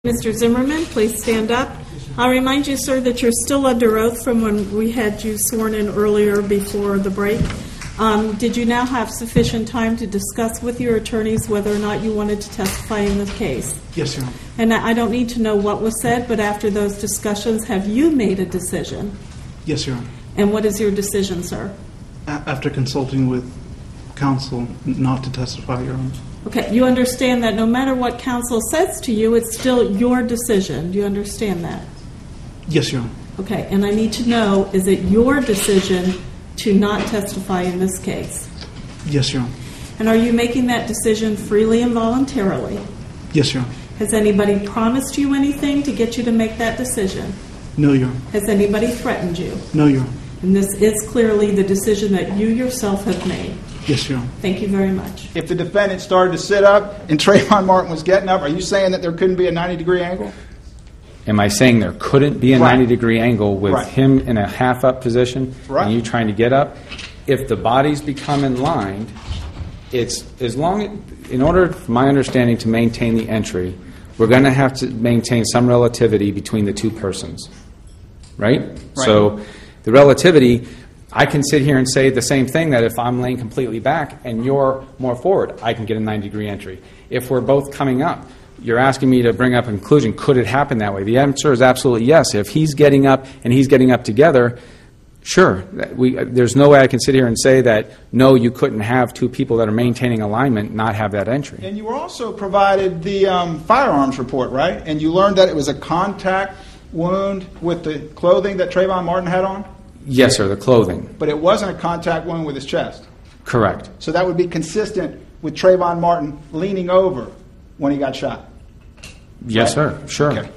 Mr. Zimmerman, please stand up. I'll remind you, sir, that you're still under oath from when we had you sworn in earlier before the break. Did you now have sufficient time to discuss with your attorneys whether or not you wanted to testify in this case? Yes, Your Honor. And I don't need to know what was said, but after those discussions, have you made a decision? Yes, Your Honor. And what is your decision, sir? After consulting with counsel not to testify, Your Honor. Okay, you understand that no matter what counsel says to you, it's still your decision. Do you understand that? Yes, Your Honor. Okay, and I need to know, is it your decision to not testify in this case? Yes, Your Honor. And are you making that decision freely and voluntarily? Yes, Your Honor. Has anybody promised you anything to get you to make that decision? No, Your Honor. Has anybody threatened you? No, Your Honor. And this is clearly the decision that you yourself have made. Yes, Your Honor. Thank you very much. If the defendant started to sit up and Trayvon Martin was getting up, are you saying that there couldn't be a 90-degree angle? Am I saying there couldn't be a Right. 90-degree angle with Right. him in a half-up position Right. and you trying to get up? If the bodies become in line, it's as long in order, from my understanding, to maintain the entry, we're going to have to maintain some relativity between the two persons, right? So the relativity, I can sit here and say the same thing, that if I'm laying completely back and you're more forward, I can get a 90-degree entry. If we're both coming up, you're asking me to bring up a conclusion, could it happen that way? The answer is absolutely yes. If he's getting up and he's getting up together, sure. There's no way I can sit here and say that, no, you couldn't have two people that are maintaining alignment not have that entry. And you were also provided the firearms report, right? And you learned that it was a contact wound with the clothing that Trayvon Martin had on? Yes, sir, the clothing. But it wasn't a contact wound with his chest. Correct. So that would be consistent with Trayvon Martin leaning over when he got shot. Yes, sir, sure. Okay.